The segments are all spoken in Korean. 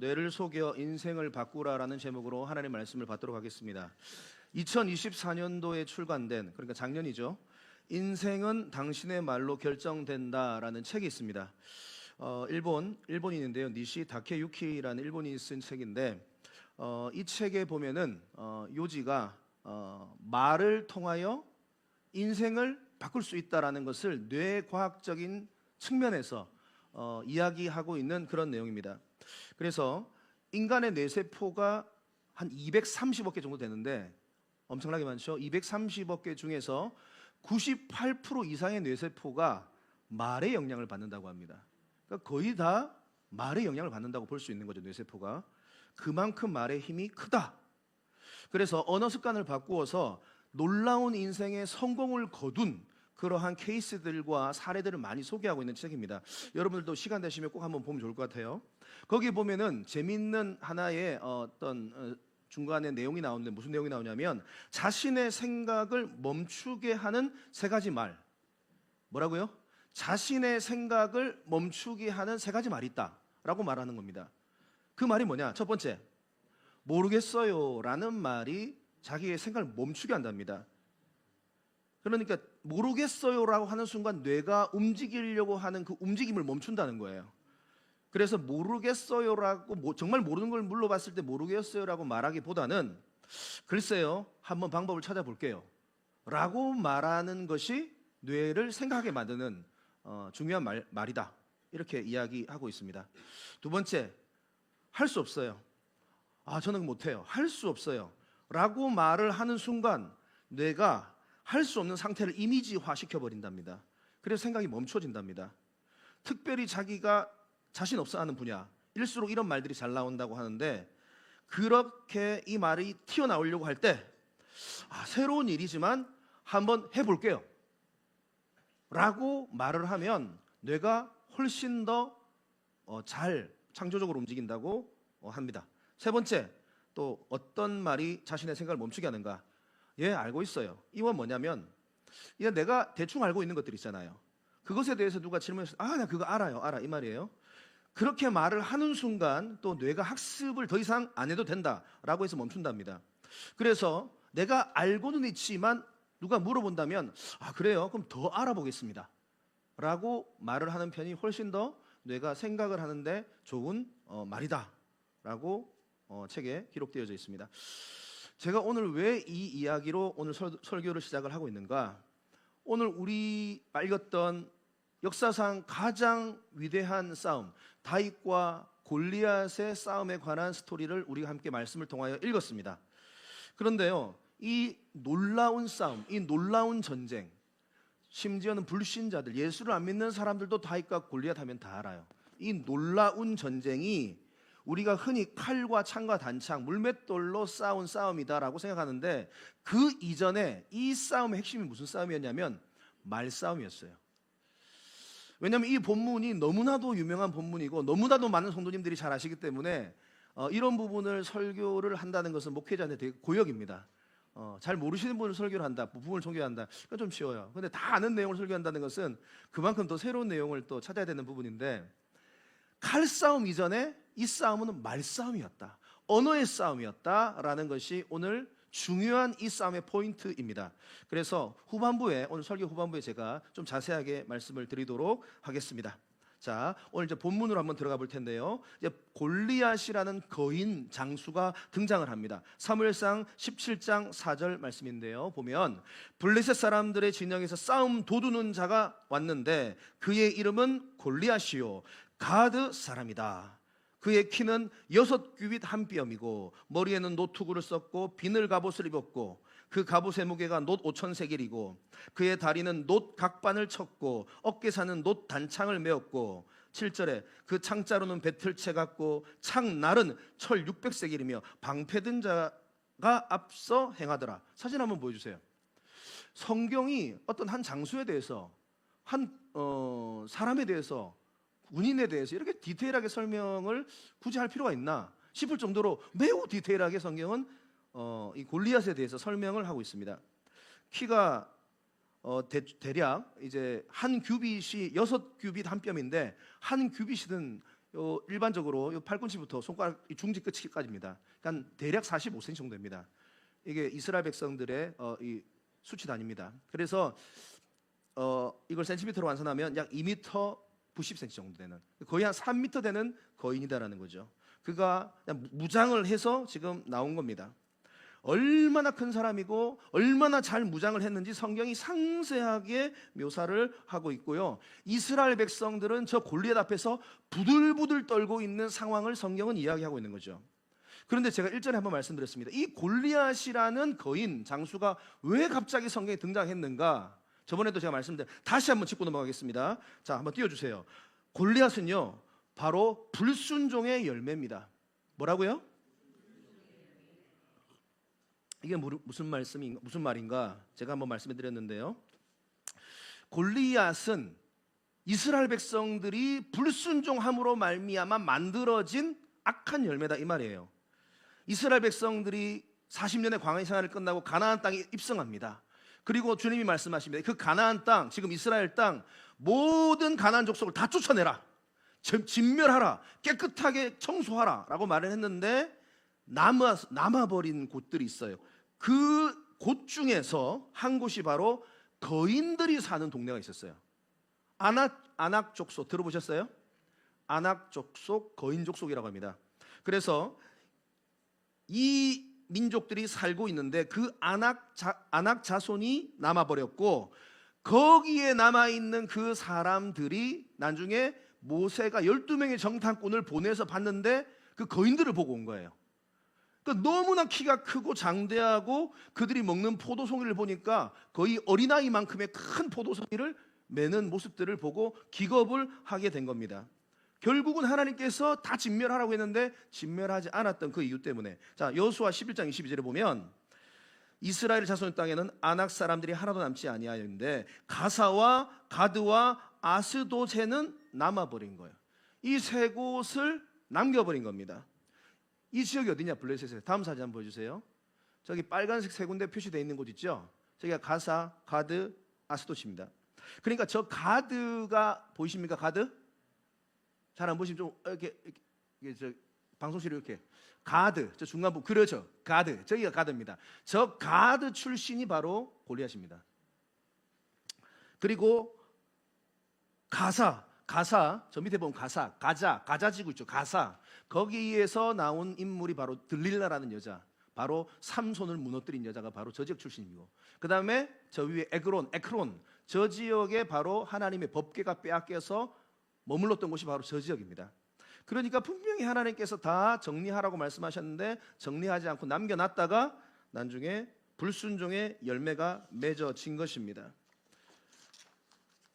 뇌를 속여 인생을 바꾸라라는 제목으로 하나님의 말씀을 받도록 하겠습니다. 2024년도에 출간된, 그러니까 작년이죠, 인생은 당신의 말로 결정된다라는 책이 있습니다. 일본인인데요, 니시 다케유키라는 일본인이 쓴 책인데, 이 책에 보면은 요지가 말을 통하여 인생을 바꿀 수 있다라는 것을 뇌과학적인 측면에서 이야기하고 있는 그런 내용입니다. 그래서 인간의 뇌세포가 한 230억 개 정도 되는데 엄청나게 많죠. 230억 개 중에서 98% 이상의 뇌세포가 말의 영향을 받는다고 합니다. 그러니까 거의 다 말의 영향을 받는다고 볼 수 있는 거죠. 뇌세포가 그만큼 말의 힘이 크다. 그래서 언어 습관을 바꾸어서 놀라운 인생의 성공을 거둔 그러한 케이스들과 사례들을 많이 소개하고 있는 책입니다. 여러분들도 시간 되시면 꼭 한번 보면 좋을 것 같아요. 거기 보면은 재미있는 하나의 어떤 중간에 내용이 나오는데, 무슨 내용이 나오냐면 자신의 생각을 멈추게 하는 세 가지 말. 뭐라고요? 자신의 생각을 멈추게 하는 세 가지 말이 있다라고 말하는 겁니다. 그 말이 뭐냐? 첫 번째, 모르겠어요 라는 말이 자기의 생각을 멈추게 한답니다. 그러니까 모르겠어요라고 하는 순간 뇌가 움직이려고 하는 그 움직임을 멈춘다는 거예요. 그래서 모르겠어요라고, 정말 모르는 걸 물어봤을 때 모르겠어요라고 말하기보다는 글쎄요, 한번 방법을 찾아볼게요 라고 말하는 것이 뇌를 생각하게 만드는 중요한 말이다, 이렇게 이야기하고 있습니다. 두 번째, 할 수 없어요. 저는 못해요. 할 수 없어요 라고 말을 하는 순간 뇌가 할 수 없는 상태를 이미지화 시켜버린답니다. 그래서 생각이 멈춰진답니다. 특별히 자기가 자신 없어 하는 분야일수록 이런 말들이 잘 나온다고 하는데, 그렇게 이 말이 튀어나오려고 할 때 새로운 일이지만 한번 해볼게요 라고 말을 하면 뇌가 훨씬 더 잘 창조적으로 움직인다고 합니다. 세 번째, 또 어떤 말이 자신의 생각을 멈추게 하는가? 알고 있어요. 이건 뭐냐면, 내가 대충 알고 있는 것들 있잖아요. 그것에 대해서 누가 질문해서 나 그거 알아요, 알아, 이 말이에요. 그렇게 말을 하는 순간 또 뇌가 학습을 더 이상 안 해도 된다라고 해서 멈춘답니다. 그래서 내가 알고는 있지만 누가 물어본다면 그래요? 그럼 더 알아보겠습니다 라고 말을 하는 편이 훨씬 더 뇌가 생각을 하는데 좋은 말이다 라고 책에 기록되어져 있습니다. 제가 오늘 왜 이 이야기로 오늘 설교를 시작을 하고 있는가? 오늘 우리 읽었던 역사상 가장 위대한 싸움, 다윗과 골리앗의 싸움에 관한 스토리를 우리가 함께 말씀을 통하여 읽었습니다. 그런데요, 이 놀라운 싸움, 이 놀라운 전쟁, 심지어는 불신자들, 예수를 안 믿는 사람들도 다윗과 골리앗 하면 다 알아요. 이 놀라운 전쟁이 우리가 흔히 칼과 창과 단창, 물맷돌로 싸운 싸움이다라고 생각하는데, 그 이전에 이 싸움의 핵심이 무슨 싸움이었냐면 말싸움이었어요. 왜냐하면 이 본문이 너무나도 유명한 본문이고 너무나도 많은 성도님들이 잘 아시기 때문에 이런 부분을 설교를 한다는 것은 목회자한테 되게 고역입니다. 잘 모르시는 분을 설교를 한다, 부분을 설교한다, 그건 좀 쉬워요. 근데 다 아는 내용을 설교한다는 것은 그만큼 더 새로운 내용을 또 찾아야 되는 부분인데, 칼싸움 이전에 이 싸움은 말싸움이었다, 언어의 싸움이었다라는 것이 오늘 중요한 이 싸움의 포인트입니다. 그래서 후반부에, 오늘 설교 후반부에 제가 좀 자세하게 말씀을 드리도록 하겠습니다. 자, 오늘 이제 본문으로 한번 들어가 볼 텐데요. 이제 골리앗이라는 거인 장수가 등장을 합니다. 사무엘상 17장 4절 말씀인데요. 보면 블레셋 사람들의 진영에서 싸움 도두는 자가 왔는데 그의 이름은 골리앗이요 가드 사람이다. 그의 키는 6규빗 한 뼘이고 머리에는 노투구를 썼고 비늘 갑옷을 입었고 그 갑옷의 무게가 놋 5,000세겔이고 그의 다리는 놋 각반을 쳤고 어깨사는 놋 단창을 메었고 7절에 그 창자로는 배틀채 같고 창날은 철 600세겔이며 방패든 자가 앞서 행하더라. 사진 한번 보여주세요. 성경이 어떤 한 장수에 대해서, 한 사람에 대해서, 군인에 대해서 이렇게 디테일하게 설명을 굳이 할 필요가 있나 싶을 정도로 매우 디테일하게 성경은 이 골리앗에 대해서 설명을 하고 있습니다. 키가 대략 이제 한 규빗이 6규빗 한 뼘인데, 한 규빗은 일반적으로 요 팔꿈치부터 손가락 중지 끝까지입니다. 그러니까 대략 45cm 정도 됩니다. 이게 이스라엘 백성들의 이 수치 단위입니다. 그래서 이걸 센티미터로 환산하면 약 2m 90cm 정도 되는, 거의 한 3m 되는 거인이다라는 거죠. 그가 그냥 무장을 해서 지금 나온 겁니다. 얼마나 큰 사람이고 얼마나 잘 무장을 했는지 성경이 상세하게 묘사를 하고 있고요. 이스라엘 백성들은 저 골리앗 앞에서 부들부들 떨고 있는 상황을 성경은 이야기하고 있는 거죠. 그런데 제가 1절에 한번 말씀드렸습니다. 이 골리앗이라는 거인 장수가 왜 갑자기 성경에 등장했는가? 저번에도 제가 말씀드린, 다시 한번 짚고 넘어가겠습니다. 자, 한번 띄워주세요. 골리앗은요 바로 불순종의 열매입니다. 뭐라고요? 이게 무슨 말인가? 제가 한번 말씀해 드렸는데요. 골리앗은 이스라엘 백성들이 불순종함으로 말미암아 만들어진 악한 열매다 이 말이에요. 이스라엘 백성들이 40년의 광야 생활을 끝나고 가나안 땅에 입성합니다. 그리고 주님이 말씀하십니다. 그 가나안 땅, 지금 이스라엘 땅 모든 가나안 족속을 다 쫓아내라, 진멸하라, 깨끗하게 청소하라 라고 말을 했는데 남아버린 곳들이 있어요. 그 곳 중에서 한 곳이 바로 거인들이 사는 동네가 있었어요. 아낙 족속 들어보셨어요? 아낙 족속, 거인 족속이라고 합니다. 그래서 이 민족들이 살고 있는데 그 아낙 자손이 남아버렸고, 거기에 남아있는 그 사람들이 나중에 모세가 12명의 정탐꾼을 보내서 봤는데 그 거인들을 보고 온 거예요. 그러니까 너무나 키가 크고 장대하고 그들이 먹는 포도송이를 보니까 거의 어린아이만큼의 큰 포도송이를 매는 모습들을 보고 기겁을 하게 된 겁니다. 결국은 하나님께서 다 진멸하라고 했는데 진멸하지 않았던 그 이유 때문에, 자, 여호수아 11장 22절에 보면 이스라엘 자손의 땅에는 아낙 사람들이 하나도 남지 아니하였는데 가사와 가드와 아스도제는 남아버린 거예요. 이 세 곳을 남겨버린 겁니다. 이 지역이 어디냐? 블레셋에요. 다음 사진 한번 보여주세요. 저기 빨간색 세 군데 표시되어 있는 곳 있죠? 저기가 가사, 가드, 아스도시입니다. 그러니까 저 가드가 보이십니까? 가드? 잘 안 보시면 좀 이렇게 저 방송실에 이렇게 가드, 저 중간부, 그렇죠? 가드, 저기가 가드입니다. 저 가드 출신이 바로 골리앗입니다. 그리고 가사, 저 밑에 보면 가자지구 있죠? 가사, 거기에서 나온 인물이 바로 들릴라라는 여자, 바로 삼손을 무너뜨린 여자가 바로 저 지역 출신이고, 그 다음에 저 위에 에크론, 저 지역에 바로 하나님의 법궤가 빼앗겨서 머물렀던 곳이 바로 저 지역입니다. 그러니까 분명히 하나님께서 다 정리하라고 말씀하셨는데 정리하지 않고 남겨놨다가 나중에 불순종의 열매가 맺어진 것입니다.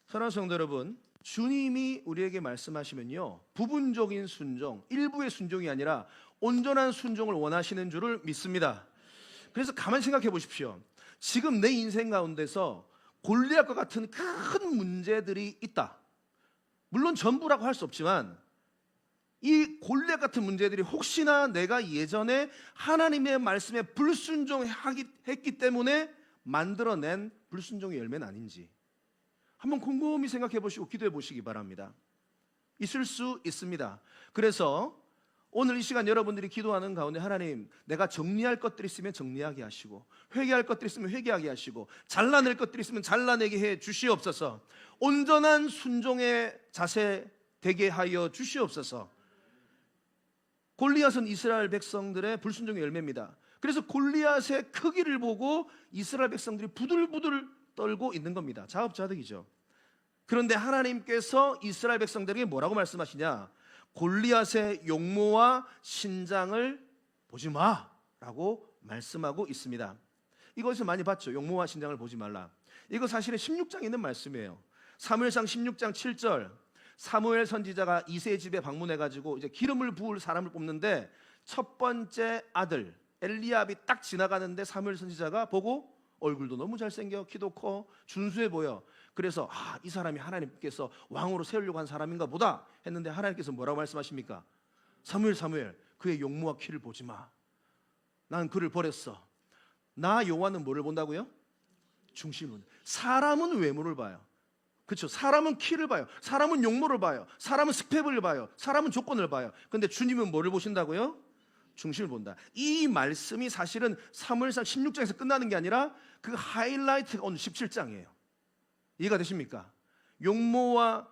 사랑하는 성도 여러분, 주님이 우리에게 말씀하시면요, 부분적인 순종, 일부의 순종이 아니라 온전한 순종을 원하시는 줄을 믿습니다. 그래서 가만히 생각해 보십시오. 지금 내 인생 가운데서 골리앗과 같은 큰 문제들이 있다. 물론 전부라고 할 수 없지만 이 골리앗 같은 문제들이 혹시나 내가 예전에 하나님의 말씀에 불순종했기 때문에 만들어낸 불순종의 열매는 아닌지 한번 곰곰이 생각해 보시고 기도해 보시기 바랍니다. 있을 수 있습니다. 그래서 오늘 이 시간 여러분들이 기도하는 가운데 하나님, 내가 정리할 것들이 있으면 정리하게 하시고 회개할 것들이 있으면 회개하게 하시고 잘라낼 것들이 있으면 잘라내게 해 주시옵소서. 온전한 순종의 자세 되게 하여 주시옵소서. 골리앗은 이스라엘 백성들의 불순종의 열매입니다. 그래서 골리앗의 크기를 보고 이스라엘 백성들이 부들부들 떨고 있는 겁니다. 자업자득이죠. 그런데 하나님께서 이스라엘 백성들에게 뭐라고 말씀하시냐? 골리앗의 용모와 신장을 보지 마라고 말씀하고 있습니다. 이것을 많이 봤죠. 용모와 신장을 보지 말라. 이거 사실은 16장에 있는 말씀이에요. 사무엘상 16장 7절, 사무엘 선지자가 이새의 집에 방문해가지고 이제 기름을 부을 사람을 뽑는데 첫 번째 아들 엘리압이 딱 지나가는데 사무엘 선지자가 보고 얼굴도 너무 잘생겨, 키도 커, 준수해 보여. 그래서 이 사람이 하나님께서 왕으로 세우려고 한 사람인가 보다 했는데 하나님께서 뭐라고 말씀하십니까? 사무엘, 그의 용모와 키를 보지 마. 난 그를 버렸어. 나 여호와는 뭐를 본다고요? 중심은. 사람은 외모를 봐요. 그렇죠. 사람은 키를 봐요. 사람은 용모를 봐요. 사람은 스펙을 봐요. 사람은 조건을 봐요. 근데 주님은 뭐를 보신다고요? 중심을 본다. 이 말씀이 사실은 사무엘상 16장에서 끝나는 게 아니라 그 하이라이트가 오늘 17장이에요. 이해가 되십니까? 용모와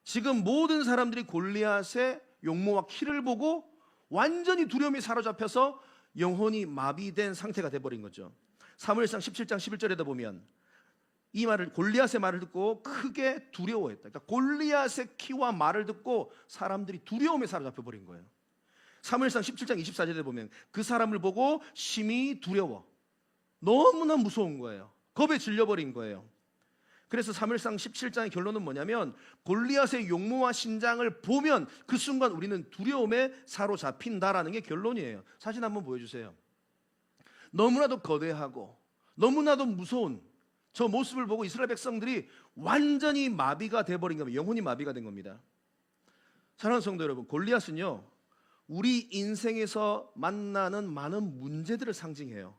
지금 모든 사람들이 골리앗의 용모와 키를 보고 완전히 두려움에 사로잡혀서 영혼이 마비된 상태가 돼버린 거죠. 사무엘상 17장 11절에다 보면 이 말을, 골리앗의 말을 듣고 크게 두려워했다. 그러니까 골리앗의 키와 말을 듣고 사람들이 두려움에 사로잡혀 버린 거예요. 사무엘상 17장 24절에 보면 그 사람을 보고 심히 두려워, 너무나 무서운 거예요. 겁에 질려버린 거예요. 그래서 사무엘상 17장의 결론은 뭐냐면 골리앗의 용모와 신장을 보면 그 순간 우리는 두려움에 사로잡힌다라는 게 결론이에요. 사진 한번 보여주세요. 너무나도 거대하고 너무나도 무서운 저 모습을 보고 이스라엘 백성들이 완전히 마비가 돼버린 겁니다. 영혼이 마비가 된 겁니다. 사랑하는 성도 여러분, 골리앗은요 우리 인생에서 만나는 많은 문제들을 상징해요.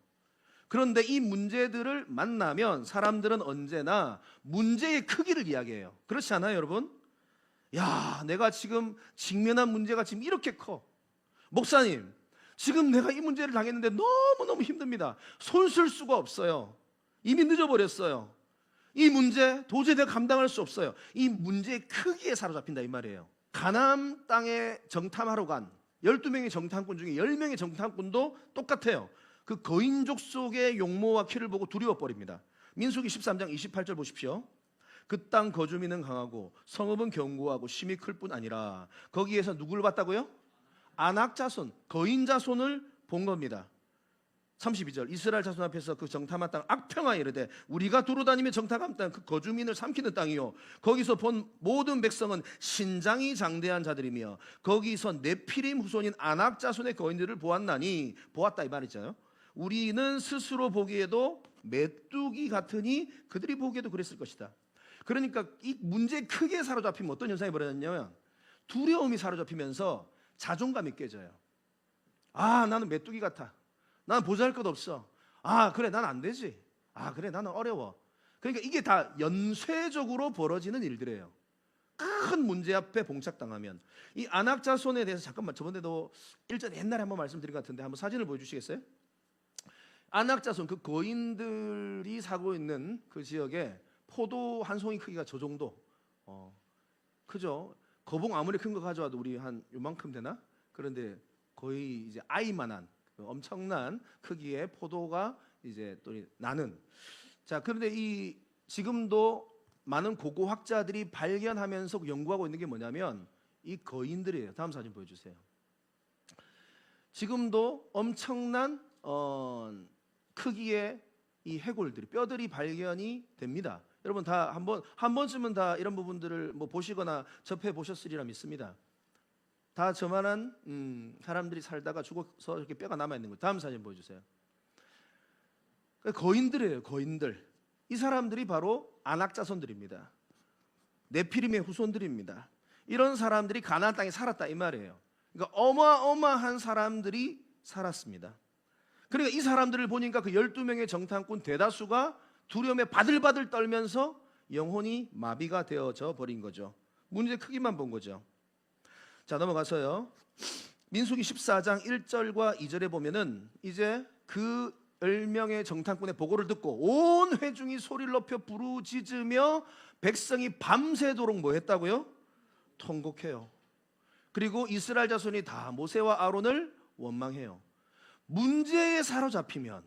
그런데 이 문제들을 만나면 사람들은 언제나 문제의 크기를 이야기해요. 그렇지 않아요, 여러분? 야, 내가 지금 직면한 문제가 지금 이렇게 커. 목사님, 지금 내가 이 문제를 당했는데 너무너무 힘듭니다. 손 쓸 수가 없어요. 이미 늦어버렸어요. 이 문제 도저히 내가 감당할 수 없어요. 이 문제의 크기에 사로잡힌다 이 말이에요. 가나안 땅에 정탐하러 간 12명의 정탐꾼 중에 10명의 정탐꾼도 똑같아요. 그 거인족 속의 용모와 키를 보고 두려워버립니다. 민수기 13장 28절 보십시오. 그 땅 거주민은 강하고 성읍은 견고하고 심히 클 뿐 아니라 거기에서 누구를 봤다고요? 아낙 자손, 거인 자손을 본 겁니다. 32절 이스라엘 자손 앞에서 그 정탐한 땅 악평하여 이르되 우리가 두루다니며 정탐한 땅 그 거주민을 삼키는 땅이요 거기서 본 모든 백성은 신장이 장대한 자들이며 거기서 네피림 후손인 아낙 자손의 거인들을 보았나니 보았다 이 말이죠. 우리는 스스로 보기에도 메뚜기 같으니 그들이 보기에도 그랬을 것이다. 그러니까 이 문제에 크게 사로잡히면 어떤 현상이 벌어졌냐면 두려움이 사로잡히면서 자존감이 깨져요. 아, 나는 메뚜기 같아. 나는 보잘것 없어. 아, 그래, 난 안 되지. 아, 그래, 나는 어려워. 그러니까 이게 다 연쇄적으로 벌어지는 일들이에요. 큰 문제 앞에 봉착당하면. 이 아낙 자손에 대해서 잠깐만 저번에도 일전에 옛날에 한번 말씀드린 것 같은데 한번 사진을 보여주시겠어요? 아낙 자손, 그 거인들이 살고 있는 그 지역에 포도 한 송이 크기가 저 정도. 크죠? 거봉 아무리 큰 거 가져와도 우리 한 요만큼 되나? 그런데 거의 이제 아이만한 엄청난 크기의 포도가 이제 또 나는. 자, 그런데 이 지금도 많은 고고학자들이 발견하면서 연구하고 있는 게 뭐냐면 이 거인들이에요. 다음 사진 보여주세요. 지금도 엄청난 크기의 이 해골들이, 뼈들이 발견이 됩니다. 여러분 다 한 번쯤은 다 이런 부분들을 뭐 보시거나 접해 보셨으리라 믿습니다. 다 저만한 사람들이 살다가 죽어서 이렇게 뼈가 남아 있는 거예요. 다음 사진 보여주세요. 거인들이에요. 거인들. 이 사람들이 바로 아낙 자손들입니다. 네피림의 후손들입니다. 이런 사람들이 가나안 땅에 살았다 이 말이에요. 그러니까 어마어마한 사람들이 살았습니다. 그러니까 이 사람들을 보니까 그 12명의 정탐꾼 대다수가 두려움에 바들바들 떨면서 영혼이 마비가 되어져 버린 거죠. 문제 크기만 본 거죠. 자, 넘어가서요. 민수기 14장 1절과 2절에 보면은 이제 그 10명의 정탐꾼의 보고를 듣고 온 회중이 소리를 높여 부르짖으며 백성이 밤새도록 뭐 했다고요? 통곡해요. 그리고 이스라엘 자손이 다 모세와 아론을 원망해요. 문제에 사로잡히면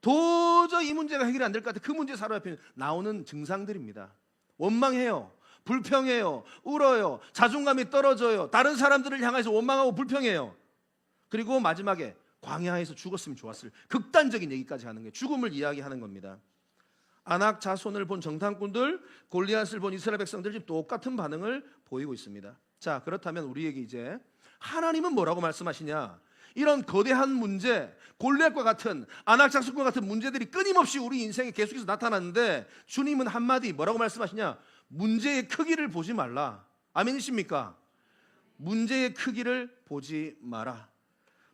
도저히 이 문제가 해결이 안 될 것 같아. 그 문제에 사로잡히면 나오는 증상들입니다. 원망해요. 불평해요. 울어요. 자존감이 떨어져요. 다른 사람들을 향해서 원망하고 불평해요. 그리고 마지막에 광야에서 죽었으면 좋았을 극단적인 얘기까지 하는 거예요. 죽음을 이야기하는 겁니다. 아낙 자손을 본 정탐꾼들, 골리앗을 본 이스라엘 백성들 지금 똑같은 반응을 보이고 있습니다. 자, 그렇다면 우리에게 이제 하나님은 뭐라고 말씀하시냐? 이런 거대한 문제, 골리앗과 같은 아낙 자손과 같은 문제들이 끊임없이 우리 인생에 계속해서 나타나는데 주님은 한마디 뭐라고 말씀하시냐? 문제의 크기를 보지 말라. 아멘이십니까? 문제의 크기를 보지 마라.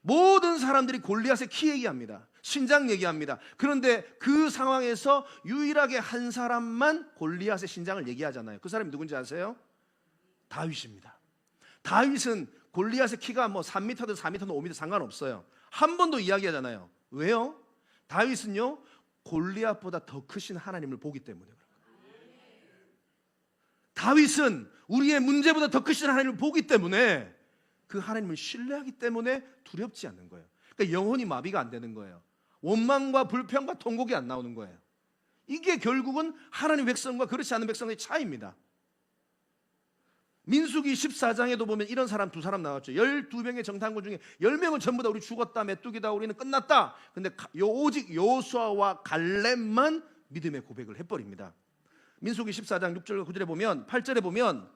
모든 사람들이 골리앗의 키 얘기합니다. 신장 얘기합니다. 그런데 그 상황에서 유일하게 한 사람만 골리앗의 신장을 얘기하잖아요. 그 사람이 누군지 아세요? 다윗입니다. 다윗은 골리앗의 키가 뭐 3m든 4m든 5m 상관없어요. 한 번도 이야기하잖아요. 왜요? 다윗은요, 골리앗보다 더 크신 하나님을 보기 때문에 그래요. 다윗은 우리의 문제보다 더 크신 하나님을 보기 때문에, 그 하나님을 신뢰하기 때문에 두렵지 않는 거예요. 그러니까 영혼이 마비가 안 되는 거예요. 원망과 불평과 통곡이 안 나오는 거예요. 이게 결국은 하나님 백성과 그렇지 않은 백성의 차이입니다. 민수기 14장에도 보면 이런 사람 두 사람 나왔죠. 12명의 정탐꾼 중에 10명은 전부 다 우리 죽었다, 메뚜기다, 우리는 끝났다. 근데 오직 여호수아와 갈렙만 믿음의 고백을 해버립니다. 민수기 14장 6절 9절에 보면, 8절에 보면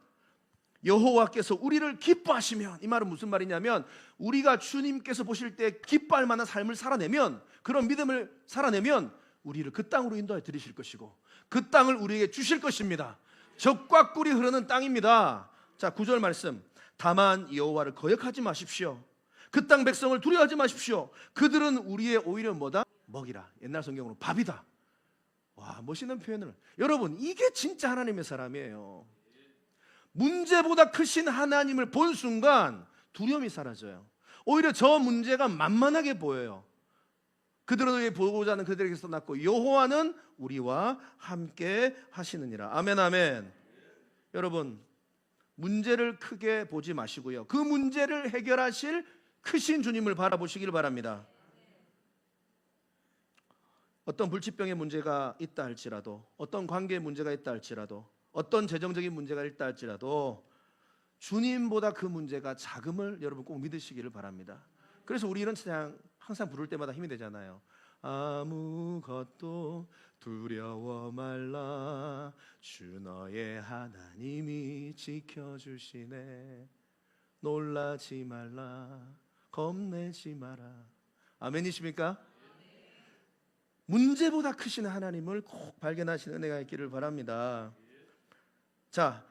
여호와께서 우리를 기뻐하시면, 이 말은 무슨 말이냐면, 우리가 주님께서 보실 때 기뻐할 만한 삶을 살아내면, 그런 믿음을 살아내면 우리를 그 땅으로 인도해 드리실 것이고 그 땅을 우리에게 주실 것입니다. 젖과 꿀이 흐르는 땅입니다. 자, 9절 말씀. 다만 여호와를 거역하지 마십시오. 그 땅 백성을 두려워하지 마십시오. 그들은 우리의 오히려 뭐다? 먹이라. 옛날 성경으로 밥이다. 와, 멋있는 표현을. 여러분, 이게 진짜 하나님의 사람이에요. 문제보다 크신 하나님을 본 순간 두려움이 사라져요. 오히려 저 문제가 만만하게 보여요. 그들은 우리의 보호자는 그들에게서 났고 여호와는 우리와 함께 하시느니라. 아멘, 아멘. 여러분, 문제를 크게 보지 마시고요, 그 문제를 해결하실 크신 주님을 바라보시길 바랍니다. 어떤 불치병의 문제가 있다 할지라도, 어떤 관계의 문제가 있다 할지라도, 어떤 재정적인 문제가 있다 할지라도 주님보다 그 문제가 작음을 여러분 꼭 믿으시기를 바랍니다. 그래서 우리 이런 찬양 항상 부를 때마다 힘이 되잖아요. 아무것도 두려워 말라, 주 너의 하나님이 지켜주시네. 놀라지 말라, 겁내지 마라. 아멘이십니까? 문제보다 크신 하나님을 꼭 발견하시는 은혜가 있기를 바랍니다. 자,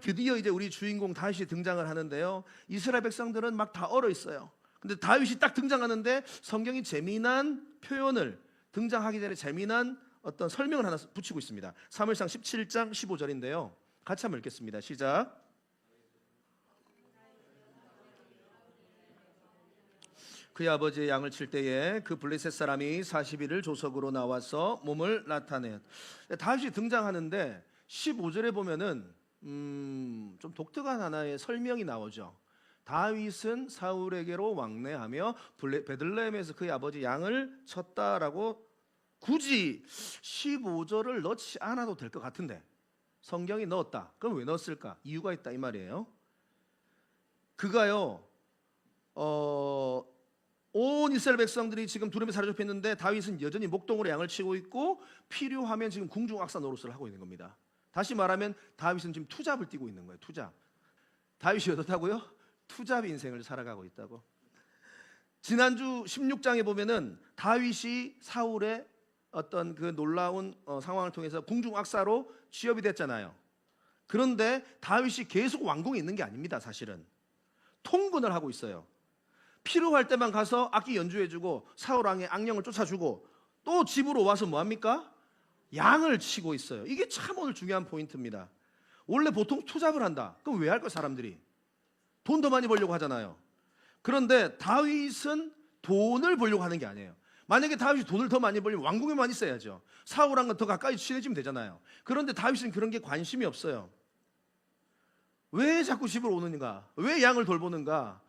드디어 이제 우리 주인공 다윗이 등장을 하는데요, 이스라엘 백성들은 막 다 얼어 있어요. 근데 다윗이 딱 등장하는데 성경이 재미난 표현을, 등장하기 전에 재미난 어떤 설명을 하나 붙이고 있습니다. 사무엘상 17장 15절인데요 같이 한번 읽겠습니다. 시작. 그의 아버지의 양을 칠 때에 그 블레셋 사람이 40일을 조석으로 나와서 몸을 나타내. 다윗이 등장하는데 15절에 보면은 좀 독특한 하나의 설명이 나오죠. 다윗은 사울에게로 왕래하며 베들레헴에서 그의 아버지 양을 쳤다라고 굳이 15절을 넣지 않아도 될 것 같은데 성경이 넣었다. 그럼 왜 넣었을까? 이유가 있다 이 말이에요. 그가요, 온 이스라엘 백성들이 지금 두려움에 사로잡혔는데 다윗은 여전히 목동으로 양을 치고 있고 필요하면 지금 궁중악사 노릇을 하고 있는 겁니다. 다시 말하면 다윗은 지금 투잡을 뛰고 있는 거예요. 투잡. 다윗이 어떻다고요? 투잡 인생을 살아가고 있다고. 지난주 16장에 보면은 다윗이 사울의 어떤 그 놀라운 상황을 통해서 궁중악사로 취업이 됐잖아요. 그런데 다윗이 계속 왕궁에 있는 게 아닙니다. 사실은 통근을 하고 있어요. 필요할 때만 가서 악기 연주해주고 사울 왕의 악령을 쫓아주고 또 집으로 와서 뭐합니까? 양을 치고 있어요. 이게 참 오늘 중요한 포인트입니다. 원래 보통 투잡을 한다. 그럼 왜 할까? 사람들이 돈 더 많이 벌려고 하잖아요. 그런데 다윗은 돈을 벌려고 하는 게 아니에요. 만약에 다윗이 돈을 더 많이 벌리면 왕궁에만 있어야죠. 사울왕과 더 가까이 친해지면 되잖아요. 그런데 다윗은 그런 게 관심이 없어요. 왜 자꾸 집으로 오는가? 왜 양을 돌보는가?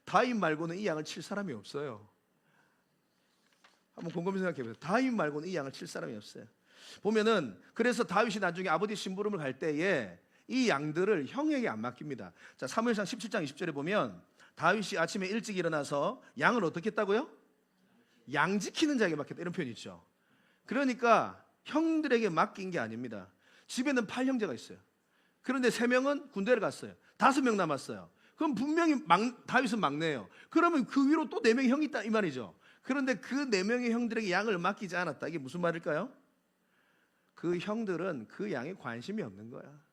다윗 말고는 이 양을 칠 사람이 없어요. 한번 곰곰이 생각해 보세요. 다윗 말고는 이 양을 칠 사람이 없어요. 보면은 그래서 다윗이 나중에 아버지 심부름을 갈 때에 이 양들을 형에게 안 맡깁니다. 자, 사무엘상 17장 20절에 보면 다윗이 아침에 일찍 일어나서 양을 어떻게 했다고요? 양 지키는 자에게 맡겼다, 이런 표현이 있죠. 그러니까 형들에게 맡긴 게 아닙니다. 집에는 8형제가 있어요. 그런데 3명은 군대를 갔어요. 5명 남았어요. 그럼 분명히 다윗은 막내예요. 그러면 그 위로 또 4명의 형이 있다 이 말이죠. 그런데 그 4명의 형들에게 양을 맡기지 않았다. 이게 무슨 말일까요? 그 형들은 그 양에 관심이 없는 거야.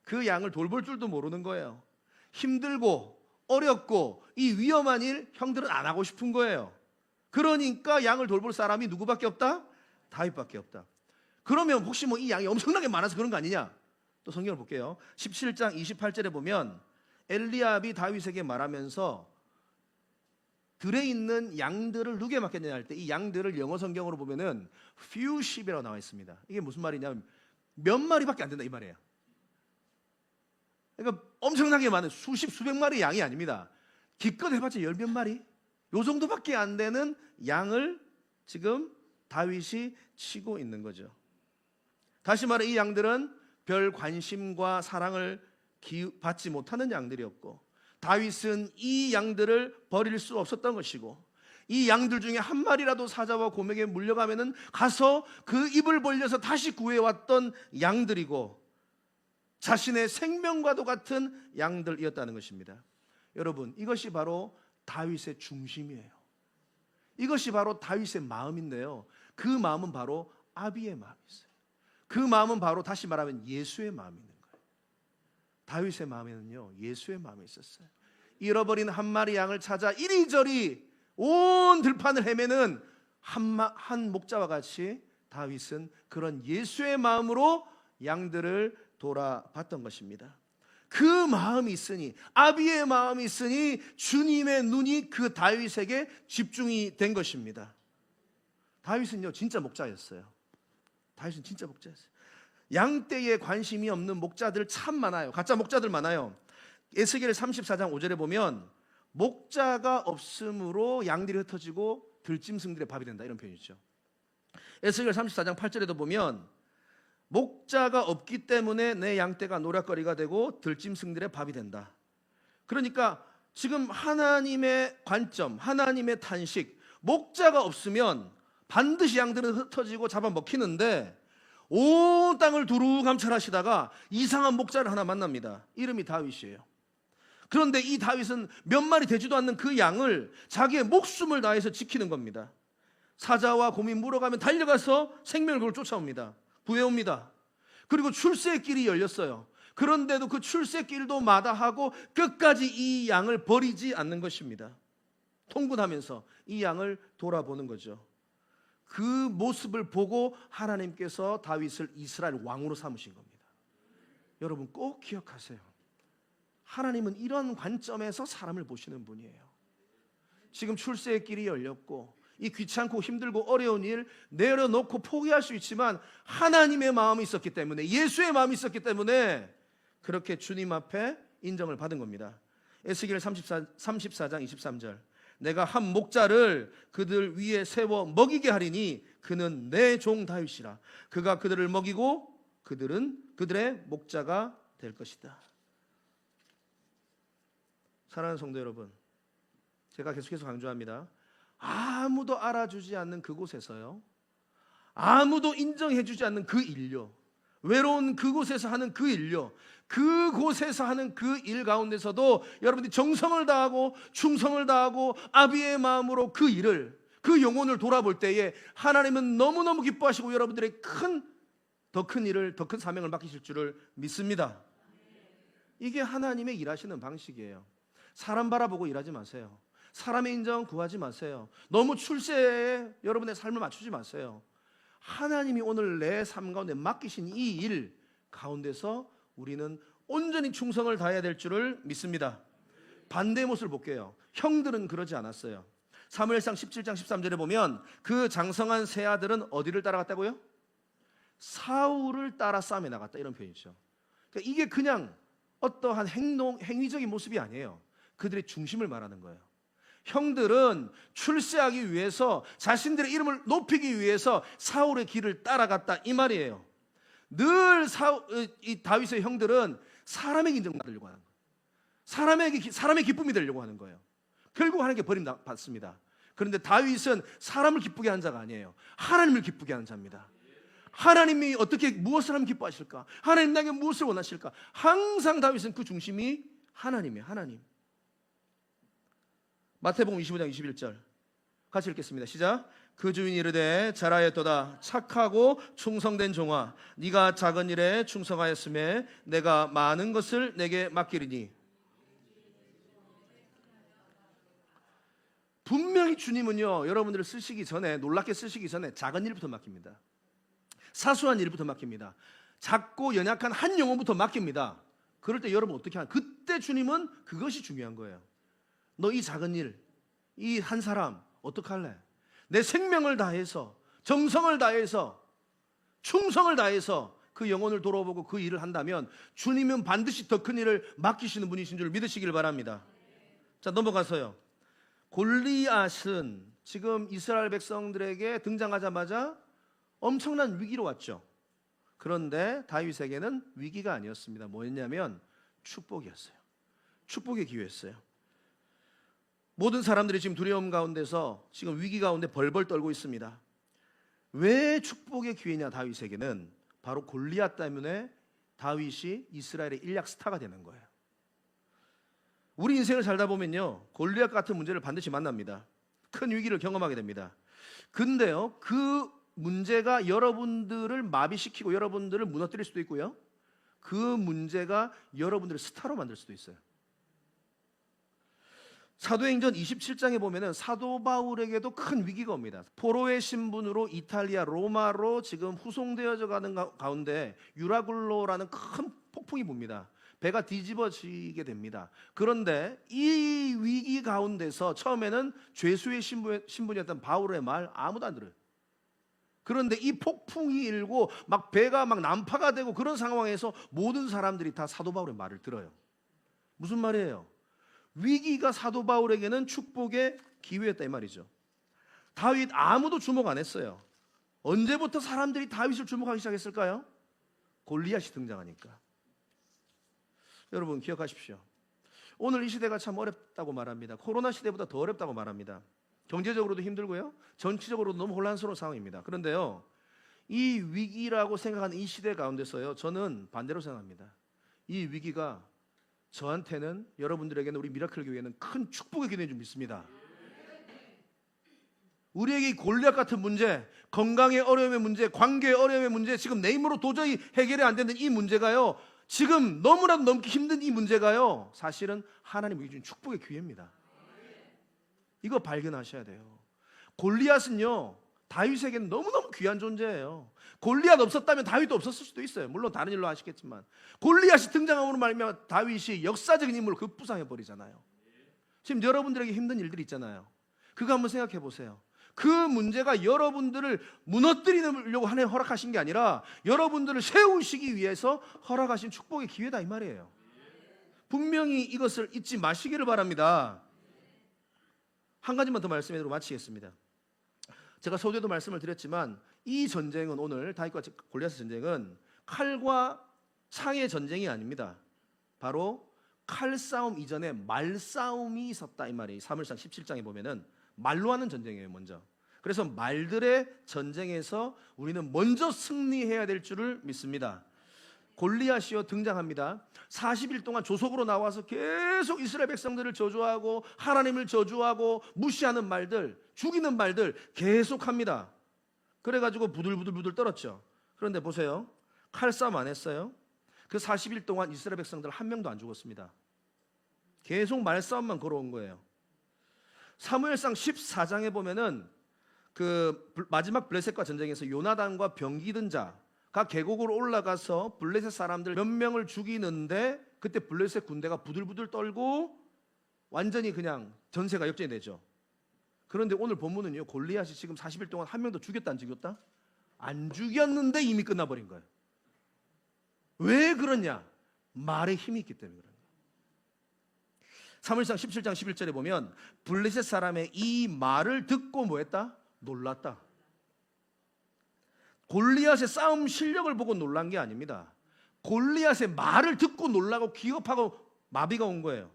그 양을 돌볼 줄도 모르는 거예요. 힘들고 어렵고 이 위험한 일 형들은 안 하고 싶은 거예요. 그러니까 양을 돌볼 사람이 누구밖에 없다? 다윗밖에 없다. 그러면 혹시 뭐 이 양이 엄청나게 많아서 그런 거 아니냐? 또 성경을 볼게요. 17장 28절에 보면 엘리압이 다윗에게 말하면서 들에 있는 양들을 누구에 맡겼느냐 할 때 이 양들을 영어 성경으로 보면은 few sheep이라고 나와 있습니다. 이게 무슨 말이냐면 몇 마리밖에 안 된다 이 말이에요. 그러니까 엄청나게 많은 수십 수백 마리 양이 아닙니다. 기껏 해봤자 열 몇 마리 요 정도밖에 안 되는 양을 지금 다윗이 치고 있는 거죠. 다시 말해 이 양들은 별 관심과 사랑을 받지 못하는 양들이었고 다윗은 이 양들을 버릴 수 없었던 것이고 이 양들 중에 한 마리라도 사자와 곰에게 물려가면은 가서 그 입을 벌려서 다시 구해왔던 양들이고 자신의 생명과도 같은 양들이었다는 것입니다. 여러분, 이것이 바로 다윗의 중심이에요. 이것이 바로 다윗의 마음인데요, 그 마음은 바로 아비의 마음이 있어요. 그 마음은 바로 다시 말하면 예수의 마음이 있는 거예요. 다윗의 마음에는요 예수의 마음이 있었어요. 잃어버린 한 마리 양을 찾아 이리저리 온 들판을 헤매는 한 목자와 같이 다윗은 그런 예수의 마음으로 양들을 돌아봤던 것입니다. 그 마음이 있으니, 아비의 마음이 있으니 주님의 눈이 그 다윗에게 집중이 된 것입니다. 다윗은요 진짜 목자였어요. 다윗은 진짜 목자였어요. 양떼에 관심이 없는 목자들 참 많아요. 가짜 목자들 많아요. 에스겔 34장 5절에 보면 목자가 없으므로 양들이 흩어지고 들짐승들의 밥이 된다 이런 표현이 있죠. 에스겔 34장 8절에도 보면 목자가 없기 때문에 내 양떼가 노략거리가 되고 들짐승들의 밥이 된다. 그러니까 지금 하나님의 관점, 하나님의 탄식, 목자가 없으면 반드시 양들은 흩어지고 잡아먹히는데 온 땅을 두루 감찰하시다가 이상한 목자를 하나 만납니다. 이름이 다윗이에요. 그런데 이 다윗은 몇 마리 되지도 않는 그 양을 자기의 목숨을 다해서 지키는 겁니다. 사자와 곰이 물어가면 달려가서 생명을 걸고 쫓아옵니다. 구해옵니다. 그리고 출새길이 열렸어요. 그런데도 그 출새길도 마다하고 끝까지 이 양을 버리지 않는 것입니다. 통분하면서 이 양을 돌아보는 거죠. 그 모습을 보고 하나님께서 다윗을 이스라엘 왕으로 삼으신 겁니다. 여러분 꼭 기억하세요. 하나님은 이런 관점에서 사람을 보시는 분이에요. 지금 출세의 길이 열렸고 이 귀찮고 힘들고 어려운 일 내려놓고 포기할 수 있지만 하나님의 마음이 있었기 때문에, 예수의 마음이 있었기 때문에 그렇게 주님 앞에 인정을 받은 겁니다. 에스겔 34장 23절, 내가 한 목자를 그들 위에 세워 먹이게 하리니 그는 내 종 다윗이라. 그가 그들을 먹이고 그들은 그들의 목자가 될 것이다. 사랑하는 성도 여러분, 제가 계속해서 강조합니다. 아무도 알아주지 않는 그곳에서요, 아무도 인정해주지 않는 그 일요, 외로운 그곳에서 하는 그 일요, 그곳에서 하는 그 일 가운데서도 여러분들이 정성을 다하고 충성을 다하고 아비의 마음으로 그 일을, 그 영혼을 돌아볼 때에 하나님은 너무너무 기뻐하시고 여러분들의 더 큰 일을, 더 큰 사명을 맡기실 줄을 믿습니다. 이게 하나님의 일하시는 방식이에요. 사람 바라보고 일하지 마세요. 사람의 인정 구하지 마세요. 너무 출세에 여러분의 삶을 맞추지 마세요. 하나님이 오늘 내 삶 가운데 맡기신 이 일 가운데서 우리는 온전히 충성을 다해야 될 줄을 믿습니다. 반대의 모습을 볼게요. 형들은 그러지 않았어요. 사무엘상 17장 13절에 보면 그 장성한 세 아들은 어디를 따라갔다고요? 사울을 따라 싸움에 나갔다 이런 표현이죠. 그러니까 이게 그냥 어떠한 행위적인 모습이 아니에요. 그들의 중심을 말하는 거예요. 형들은 출세하기 위해서, 자신들의 이름을 높이기 위해서 사울의 길을 따라갔다 이 말이에요. 늘 이 다윗의 형들은 사람에게 인정받으려고 하는 거예요. 사람의 기쁨이 되려고 하는 거예요. 결국 하나님께 버림받습니다. 그런데 다윗은 사람을 기쁘게 하는 자가 아니에요. 하나님을 기쁘게 하는 자입니다. 하나님이 어떻게 무엇을 하면 기뻐하실까? 하나님 나에게 무엇을 원하실까? 항상 다윗은 그 중심이 하나님이에요. 하나님. 마태복음 25장 21절 같이 읽겠습니다. 시작. 그 주인이 이르되 잘하였도다 착하고 충성된 종아, 네가 작은 일에 충성하였음에 내가 많은 것을 내게 맡기리니. 분명히 주님은요, 여러분들을 쓰시기 전에, 놀랍게 쓰시기 전에 작은 일부터 맡깁니다. 사소한 일부터 맡깁니다. 작고 연약한 한 영혼부터 맡깁니다. 그럴 때 여러분 어떻게 하냐? 그때 주님은 그것이 중요한 거예요. 너 이 작은 일, 이 한 사람 어떡할래? 내 생명을 다해서, 정성을 다해서, 충성을 다해서 그 영혼을 돌아보고 그 일을 한다면 주님은 반드시 더 큰 일을 맡기시는 분이신 줄 믿으시길 바랍니다. 자, 넘어가서요. 골리앗은 지금 이스라엘 백성들에게 등장하자마자 엄청난 위기로 왔죠. 그런데 다윗에게는 위기가 아니었습니다. 뭐였냐면 축복이었어요. 축복의 기회였어요. 모든 사람들이 지금 두려움 가운데서 지금 위기 가운데 벌벌 떨고 있습니다. 왜 축복의 기회냐? 다윗에게는 바로 골리앗 때문에 다윗이 이스라엘의 일약 스타가 되는 거예요. 우리 인생을 살다 보면요, 골리앗 같은 문제를 반드시 만납니다. 큰 위기를 경험하게 됩니다. 근데요, 그 문제가 여러분들을 마비시키고 여러분들을 무너뜨릴 수도 있고요, 그 문제가 여러분들을 스타로 만들 수도 있어요. 사도행전 27장에 보면은 사도 바울에게도 큰 위기가 옵니다. 포로의 신분으로 이탈리아 로마로 지금 후송되어져 가는 가운데 유라굴로라는 큰 폭풍이 붑니다. 배가 뒤집어지게 됩니다. 그런데 이 위기 가운데서 처음에는 죄수의 신분이었던 바울의 말 아무도 안 들어요. 그런데 이 폭풍이 일고 막 배가 막 난파가 되고 그런 상황에서 모든 사람들이 다 사도 바울의 말을 들어요. 무슨 말이에요? 위기가 사도 바울에게는 축복의 기회였다 이 말이죠. 다윗 아무도 주목 안 했어요. 언제부터 사람들이 다윗을 주목하기 시작했을까요? 골리앗이 등장하니까. 여러분 기억하십시오. 오늘 이 시대가 참 어렵다고 말합니다. 코로나 시대보다 더 어렵다고 말합니다. 경제적으로도 힘들고요, 정치적으로도 너무 혼란스러운 상황입니다. 그런데요, 이 위기라고 생각하는 이 시대 가운데서요, 저는 반대로 생각합니다. 이 위기가 저한테는, 여러분들에게는, 우리 미라클 교회에는 큰 축복의 기회인 줄 믿습니다. 우리에게 이 골리앗 같은 문제, 건강의 어려움의 문제, 관계의 어려움의 문제, 지금 내 힘으로 도저히 해결이 안 되는 이 문제가요, 지금 너무나도 넘기 힘든 이 문제가요, 사실은 하나님이 주신 축복의 기회입니다. 이거 발견하셔야 돼요. 골리앗은요, 다윗에게는 너무너무 귀한 존재예요. 골리앗 없었다면 다윗도 없었을 수도 있어요. 물론 다른 일로 아시겠지만 골리앗이 등장함으로 말미암아 다윗이 역사적인 인물을 급부상해 버리잖아요. 지금 여러분들에게 힘든 일들이 있잖아요. 그거 한번 생각해 보세요. 그 문제가 여러분들을 무너뜨리려고 하나님 허락하신 게 아니라 여러분들을 세우시기 위해서 허락하신 축복의 기회다 이 말이에요. 분명히 이것을 잊지 마시기를 바랍니다. 한 가지만 더 말씀드리고 마치겠습니다. 제가 서두에도 말씀을 드렸지만 이 전쟁은, 오늘 다윗과 골리앗의 전쟁은 칼과 창의 전쟁이 아닙니다. 바로 칼싸움 이전에 말싸움이 있었다 이 말이에요. 사무엘상 17장에 보면은 말로 하는 전쟁이에요. 먼저. 그래서 말들의 전쟁에서 우리는 먼저 승리해야 될 줄을 믿습니다. 골리앗이요 등장합니다. 40일 동안 조속으로 나와서 계속 이스라엘 백성들을 저주하고 하나님을 저주하고 무시하는 말들, 죽이는 말들 계속합니다. 그래가지고 부들부들 떨었죠. 그런데 보세요, 칼싸움 안 했어요. 그 40일 동안 이스라엘 백성들 한 명도 안 죽었습니다. 계속 말싸움만 걸어온 거예요. 사무엘상 14장에 보면은 그 마지막 블레셋과 전쟁에서 요나단과 병기든 자가 계곡으로 올라가서 블레셋 사람들 몇 명을 죽이는데 그때 블레셋 군대가 부들부들 떨고 완전히 그냥 전세가 역전이 되죠. 그런데 오늘 본문은요, 골리앗이 지금 40일 동안 한 명도 죽였다 안 죽였다? 안 죽였는데 이미 끝나버린 거예요. 왜 그러냐? 말에 힘이 있기 때문에 그런 거예요. 사무엘상 17장 11절에 보면 블레셋 사람의 이 말을 듣고 뭐했다? 놀랐다. 골리앗의 싸움 실력을 보고 놀란 게 아닙니다. 골리앗의 말을 듣고 놀라고 기겁하고 마비가 온 거예요.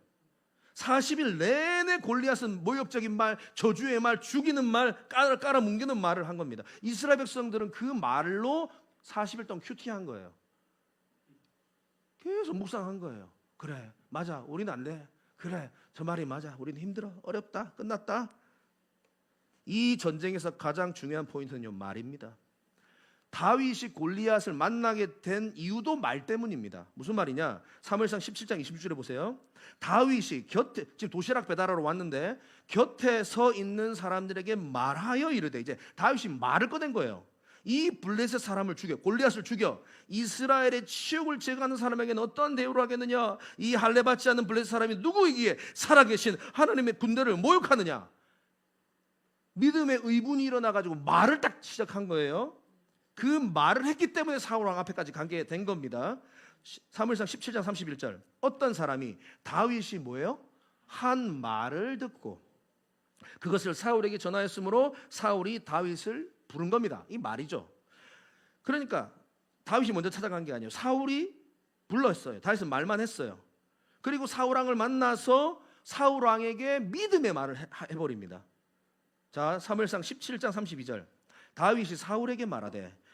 40일 내내 골리앗은 모욕적인 말, 저주의 말, 죽이는 말, 깔아뭉개는 말을 한 겁니다. 이스라엘 백성들은 그 말로 40일 동안 큐티한 거예요. 계속 묵상한 거예요. 그래, 맞아, 우리는 안 돼. 그래, 저 말이 맞아, 우리는 힘들어, 어렵다, 끝났다. 이 전쟁에서 가장 중요한 포인트는요, 말입니다. 다윗이 골리앗을 만나게 된 이유도 말 때문입니다. 무슨 말이냐? 사무엘상 17장 20절에 보세요. 다윗이 곁에, 지금 도시락 배달하러 왔는데 곁에 서 있는 사람들에게 말하여 이르되, 이제 다윗이 말을 꺼낸 거예요. 이 블레셋 사람을 죽여, 골리앗을 죽여 이스라엘의 치욕을 제거하는 사람에게는 어떠한 대우를 하겠느냐? 이 할례 받지 않는 블레셋 사람이 누구이기에 살아계신 하나님의 군대를 모욕하느냐? 믿음의 의분이 일어나가지고 말을 딱 시작한 거예요. 그 말을 했기 때문에 사울 왕 앞에까지 가게 된 겁니다. 사무엘상 17장 31절, 어떤 사람이 다윗이 뭐예요? 한 말을 듣고 그것을 사울에게 전하였으므로 사울이 다윗을 부른 겁니다. 이 말이죠. 그러니까 다윗이 먼저 찾아간 게 아니에요. 사울이 불렀어요. 다윗은 말만 했어요. 그리고 사울 왕을 만나서 사울 왕에게 믿음의 말을 해버립니다. 자, 사무엘상 17장 32절, 다윗이 사울에게 말하되,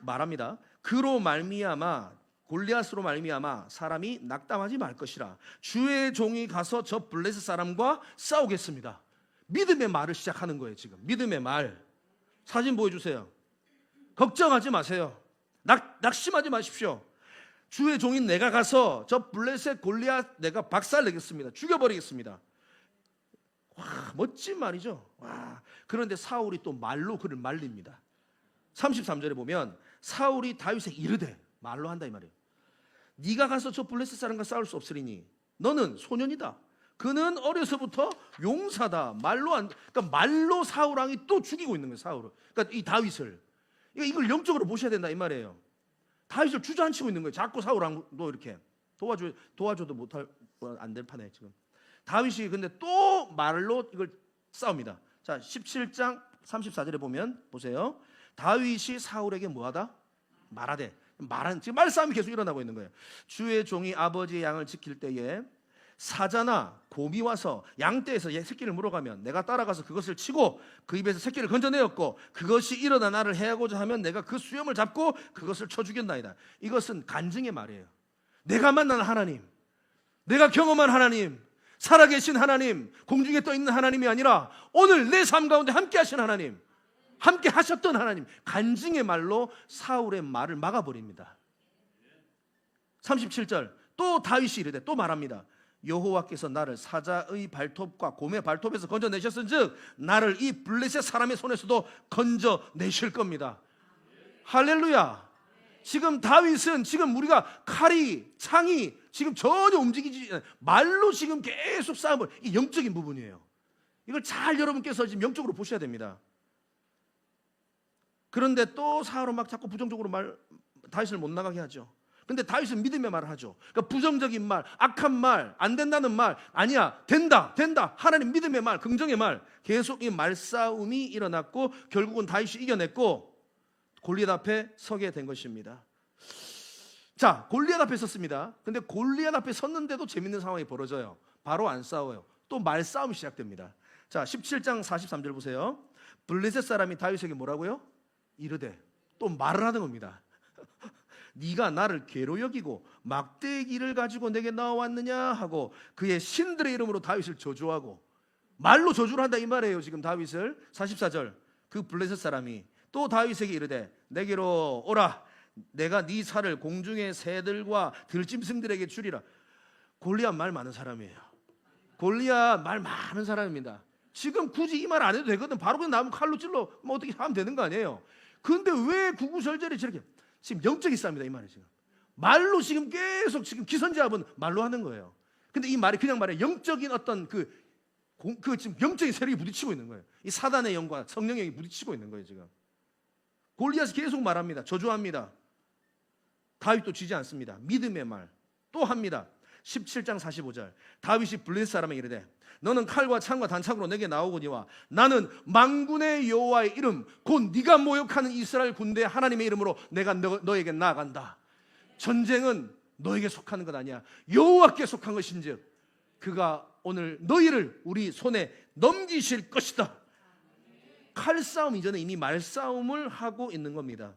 말합니다. 그로 말미암아, 골리앗으로 말미암아 사람이 낙담하지 말 것이라. 주의 종이 가서 저 블레셋 사람과 싸우겠습니다. 믿음의 말을 시작하는 거예요. 지금 믿음의 말. 사진 보여주세요. 걱정하지 마세요. 낙심하지 마십시오. 주의 종인 내가 가서 저 블레셋 골리앗 내가 박살내겠습니다. 죽여버리겠습니다. 와, 멋진 말이죠. 와, 그런데 사울이 또 말로 그를 말립니다. 33절에 보면 사울이 다윗에게 이르되, 말로 한다 이 말이에요. 네가 가서 저 블레셋 사람과 싸울 수 없으리니 너는 소년이다. 그는 어려서부터 용사다. 그러니까 말로 사울 왕이 또 죽이고 있는 거예요. 사울을. 그러니까 이 다윗을. 이걸 영적으로 보셔야 된다 이 말이에요. 다윗을 주저앉히고 있는 거예요. 자꾸 사울 왕도 이렇게 도와줘도 못할 안 될 판에 지금. 다윗이 근데 또 말로 이걸 싸웁니다. 자, 17장 34절에 보면 보세요. 다윗이 사울에게 뭐하다? 말하되. 지금 말싸움이 계속 일어나고 있는 거예요. 주의 종이 아버지의 양을 지킬 때에 사자나 곰이 와서 양떼에서 새끼를 물어가면 내가 따라가서 그것을 치고 그 입에서 새끼를 건져내었고, 그것이 일어나 나를 해하고자 하면 내가 그 수염을 잡고 그것을 쳐 죽였나이다. 이것은 간증의 말이에요. 내가 만난 하나님, 내가 경험한 하나님, 살아계신 하나님, 공중에 떠있는 하나님이 아니라 오늘 내 삶 가운데 함께 하신 하나님, 함께 하셨던 하나님, 간증의 말로 사울의 말을 막아버립니다. 37절, 또 다윗이 이르되, 또 말합니다. 여호와께서 나를 사자의 발톱과 곰의 발톱에서 건져내셨은즉 나를 이 블레셋 사람의 손에서도 건져내실 겁니다. 할렐루야. 지금 다윗은, 지금 우리가 칼이, 창이 지금 전혀 움직이지, 말로 지금 계속 싸움을, 이 영적인 부분이에요. 이걸 잘 여러분께서 지금 영적으로 보셔야 됩니다. 그런데 또 사울은 막 자꾸 부정적으로 다윗을 못 나가게 하죠. 근데 다윗은 믿음의 말을 하죠. 그러니까 부정적인 말, 악한 말, 안 된다는 말, 아니야, 된다, 하나님 믿음의 말, 긍정의 말, 계속 이 말싸움이 일어났고 결국은 다윗이 이겨냈고 골리앗 앞에 서게 된 것입니다. 자, 골리앗 앞에 섰습니다. 근데 골리앗 앞에 섰는데도 재밌는 상황이 벌어져요. 바로 안 싸워요. 또 말싸움이 시작됩니다. 자, 17장 43절 보세요. 블레셋 사람이 다윗에게 뭐라고요? 이르되, 또 말을 하는 겁니다. 네가 나를 괴로 여기고 막대기를 가지고 내게 나왔느냐 하고 그의 신들의 이름으로 다윗을 저주하고, 말로 저주를 한다 이 말이에요. 지금 다윗을. 44절, 그 블레셋 사람이 또 다윗에게 이르되 내게로 오라. 내가 네 살을 공중의 새들과 들짐승들에게 주리라. 골리앗 말 많은 사람이에요. 골리앗 말 많은 사람입니다. 지금 굳이 이 말 안 해도 되거든. 바로 그냥 나무 칼로 찔러 뭐 어떻게 하면 되는 거 아니에요. 근데 왜 구구절절히 저렇게, 지금 영적인 싸움이다 이 말이에요. 지금 말로 지금 계속 지금 기선제압은 말로 하는 거예요. 근데 이 말이 그냥 말해 영적인 어떤 그 지금 영적인 세력이 부딪히고 있는 거예요. 이 사단의 영과 성령의 영이 부딪히고 있는 거예요. 지금 골리앗이 계속 말합니다. 저주합니다. 다윗도 지지 않습니다. 믿음의 말 또 합니다. 17장 45절, 다윗이 블레셋 사람에게 이르되 너는 칼과 창과 단창으로 내게 나오거니와 나는 만군의 여호와의 이름 곧 네가 모욕하는 이스라엘 군대 하나님의 이름으로 내가 너에게 나아간다. 전쟁은 너에게 속하는 것 아니야. 여호와께 속한 것인즉 그가 오늘 너희를 우리 손에 넘기실 것이다. 칼싸움 이전에 이미 말싸움을 하고 있는 겁니다.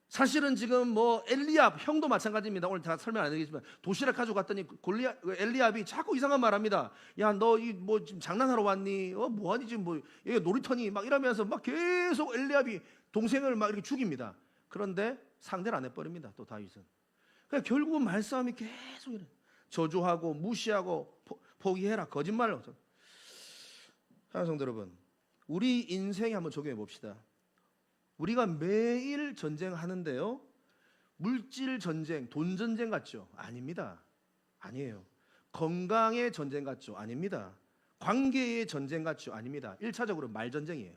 사실은 지금 뭐 엘리압 형도 마찬가지입니다. 오늘 다 설명 안 드리겠지만 도시락 가지고 갔더니 엘리압이 자꾸 이상한 말합니다. 야, 너 이 뭐 지금 장난하러 왔니? 뭐하니 지금 뭐 이게 놀이터니? 막 이러면서 막 계속 엘리압이 동생을 막 이렇게 죽입니다. 그런데 상대를 안 해버립니다. 또 다윗은. 그러니까 결국은 말싸움이 계속 이래. 저주하고 무시하고 포기해라, 거짓말을 하고. 사랑하는 성도 여러분, 우리 인생에 한번 적용해 봅시다. 우리가 매일 전쟁하는데요, 물질 전쟁, 돈 전쟁 같죠? 아닙니다. 아니에요. 건강의 전쟁 같죠? 아닙니다. 관계의 전쟁 같죠? 아닙니다. 1차적으로 말 전쟁이에요.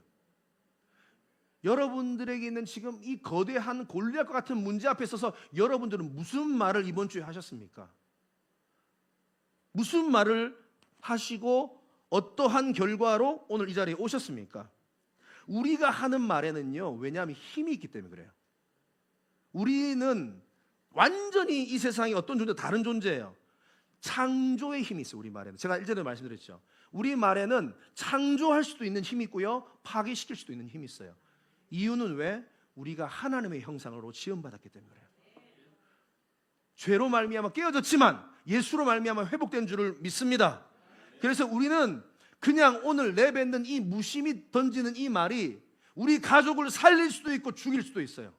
여러분들에게 있는 지금 이 거대한 골리앗과 같은 문제 앞에 서서 여러분들은 무슨 말을 이번 주에 하셨습니까? 무슨 말을 하시고 어떠한 결과로 오늘 이 자리에 오셨습니까? 우리가 하는 말에는요, 왜냐하면 힘이 있기 때문에 그래요. 우리는 완전히 이 세상에 어떤 존재, 다른 존재예요. 창조의 힘이 있어요. 우리 말에는. 제가 일전에 말씀드렸죠. 우리 말에는 창조할 수도 있는 힘이 있고요, 파괴시킬 수도 있는 힘이 있어요. 이유는 왜? 우리가 하나님의 형상으로 지음받았기 때문에 그래요. 죄로 말미암아 깨어졌지만 예수로 말미암아 회복된 줄을 믿습니다. 그래서 우리는 그냥 오늘 내뱉는 이 무심히 던지는 이 말이 우리 가족을 살릴 수도 있고 죽일 수도 있어요.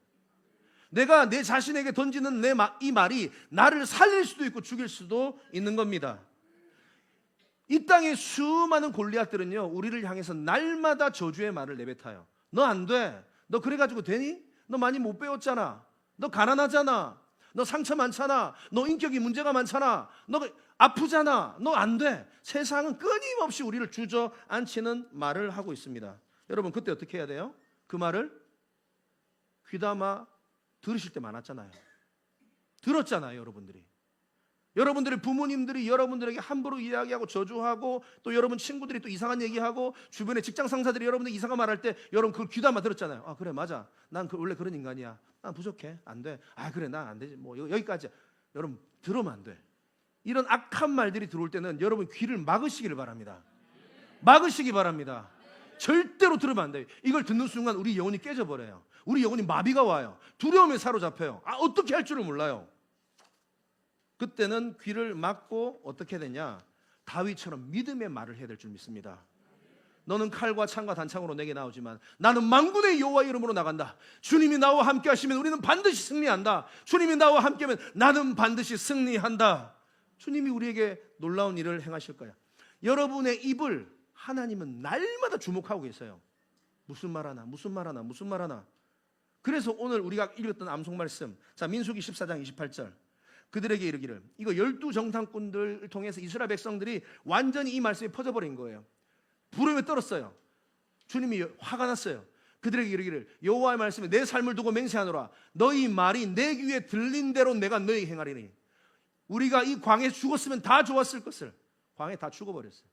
내가 내 자신에게 던지는 이 말이 나를 살릴 수도 있고 죽일 수도 있는 겁니다. 이 땅의 수많은 골리앗들은요, 우리를 향해서 날마다 저주의 말을 내뱉어요. 너 안 돼. 너 그래가지고 되니? 너 많이 못 배웠잖아. 너 가난하잖아. 너 상처 많잖아. 너 인격이 문제가 많잖아. 너 아프잖아. 너 안 돼. 세상은 끊임없이 우리를 주저앉히는 말을 하고 있습니다. 여러분, 그때 어떻게 해야 돼요? 그 말을 귀담아 들으실 때 많았잖아요. 들었잖아요, 여러분들이. 여러분들의 부모님들이 여러분들에게 함부로 이야기하고 저주하고, 또 여러분 친구들이 또 이상한 얘기하고, 주변의 직장 상사들이 여러분들 이상한 말 할 때 여러분 그걸 귀담아 들었잖아요. 아, 그래, 맞아. 난 원래 그런 인간이야. 난 부족해. 안 돼. 아, 그래, 난 안 되지. 뭐 여기까지. 여러분 들으면 안 돼. 이런 악한 말들이 들어올 때는 여러분 귀를 막으시기를 바랍니다. 막으시기 바랍니다. 절대로 들으면 안 돼요. 이걸 듣는 순간 우리 영혼이 깨져버려요. 우리 영혼이 마비가 와요. 두려움에 사로잡혀요. 아, 어떻게 할 줄을 몰라요. 그때는 귀를 막고 어떻게 되냐? 다윗처럼 믿음의 말을 해야 될 줄 믿습니다. 너는 칼과 창과 단창으로 내게 나오지만 나는 만군의 여호와의 이름으로 나간다. 주님이 나와 함께 하시면 우리는 반드시 승리한다. 주님이 나와 함께하면 나는 반드시 승리한다. 주님이 우리에게 놀라운 일을 행하실 거야. 여러분의 입을 하나님은 날마다 주목하고 계세요. 무슨 말 하나, 무슨 말 하나, 무슨 말 하나. 그래서 오늘 우리가 읽었던 암송 말씀, 자, 민수기 14장 28절. 그들에게 이르기를, 이거 12정탐꾼들을 통해서 이스라엘 백성들이 완전히 이 말씀이 퍼져버린 거예요. 부름에 떨었어요. 주님이 화가 났어요. 그들에게 이르기를, 여호와의 말씀에 내 삶을 두고 맹세하노라. 너희 말이 내 귀에 들린 대로 내가 너희에게 행하리니. 우리가 이 광야에서 죽었으면 다 좋았을 것을. 광야에 다 죽어버렸어요.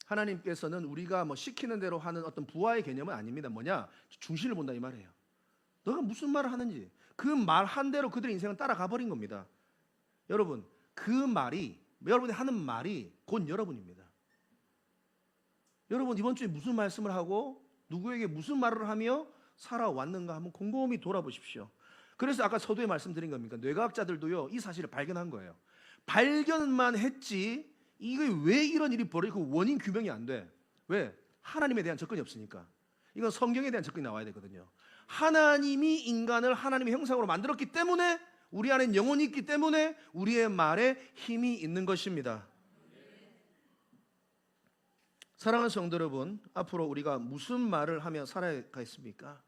하나님께서는 우리가 뭐 시키는 대로 하는 어떤 부하의 개념은 아닙니다. 뭐냐? 중심을 본다 이 말이에요. 너가 무슨 말을 하는지 그 말 한 대로 그들의 인생은 따라가 버린 겁니다. 여러분, 그 말이, 여러분이 하는 말이 곧 여러분입니다. 여러분, 이번 주에 무슨 말씀을 하고 누구에게 무슨 말을 하며 살아왔는가 한번 곰곰이 돌아보십시오. 그래서 아까 서두에 말씀드린 겁니까? 뇌과학자들도요, 이 사실을 발견한 거예요. 발견만 했지 이게 왜 이런 일이 벌어지고 그 원인 규명이 안 돼. 왜? 하나님에 대한 접근이 없으니까. 이건 성경에 대한 접근이 나와야 되거든요. 하나님이 인간을 하나님의 형상으로 만들었기 때문에, 우리 안에 영혼이 있기 때문에 우리의 말에 힘이 있는 것입니다. 사랑하는 성도 여러분, 앞으로 우리가 무슨 말을 하며 살아가겠습니까?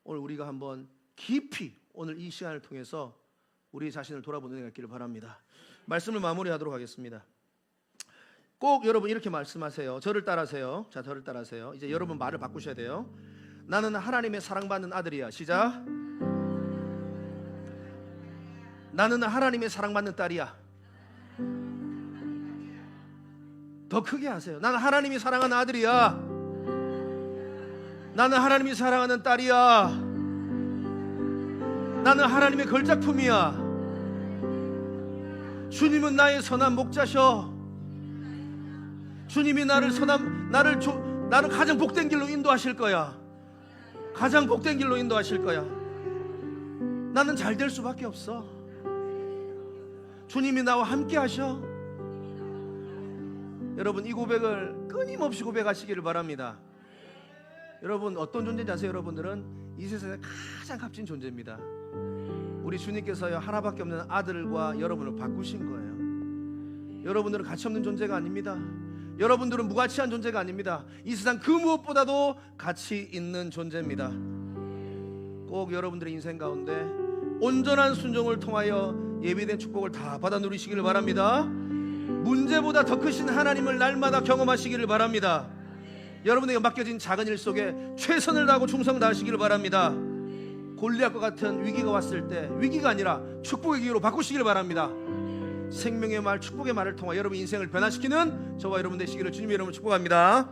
오늘 우리가 한번 깊이 오늘 이 시간을 통해서 우리 자신을 돌아보는 은혜가 있기를 바랍니다. 말씀을 마무리하도록 하겠습니다. 꼭 여러분 이렇게 말씀하세요. 저를 따라하세요. 자, 저를 따라하세요. 이제 여러분 말을 바꾸셔야 돼요. 나는 하나님의 사랑받는 아들이야. 시작. 나는 하나님의 사랑받는 딸이야. 더 크게 하세요. 나는 하나님이 사랑하는 아들이야. 나는 하나님이 사랑하는 딸이야. 나는 하나님의 걸작품이야. 주님은 나의 선한 목자셔. 주님이 나를 가장 복된 길로 인도하실 거야. 가장 복된 길로 인도하실 거야. 나는 잘 될 수밖에 없어. 주님이 나와 함께 하셔. 여러분 이 고백을 끊임없이 고백하시기를 바랍니다. 여러분 어떤 존재인지 아세요? 여러분들은 이 세상에 가장 값진 존재입니다. 우리 주님께서요 하나밖에 없는 아들과 여러분을 바꾸신 거예요. 여러분들은 가치 없는 존재가 아닙니다. 여러분들은 무가치한 존재가 아닙니다. 이 세상 그 무엇보다도 가치 있는 존재입니다. 꼭 여러분들의 인생 가운데 온전한 순종을 통하여 예비된 축복을 다 받아 누리시기를 바랍니다. 문제보다 더 크신 하나님을 날마다 경험하시기를 바랍니다. 여러분에게 맡겨진 작은 일 속에 최선을 다하고 충성 다하시기를 바랍니다. 골리앗과 같은 위기가 왔을 때 위기가 아니라 축복의 기회로 바꾸시기를 바랍니다. 생명의 말, 축복의 말을 통해 여러분 인생을 변화시키는 저와 여러분 되시기를 주님의 이름으로 축복합니다.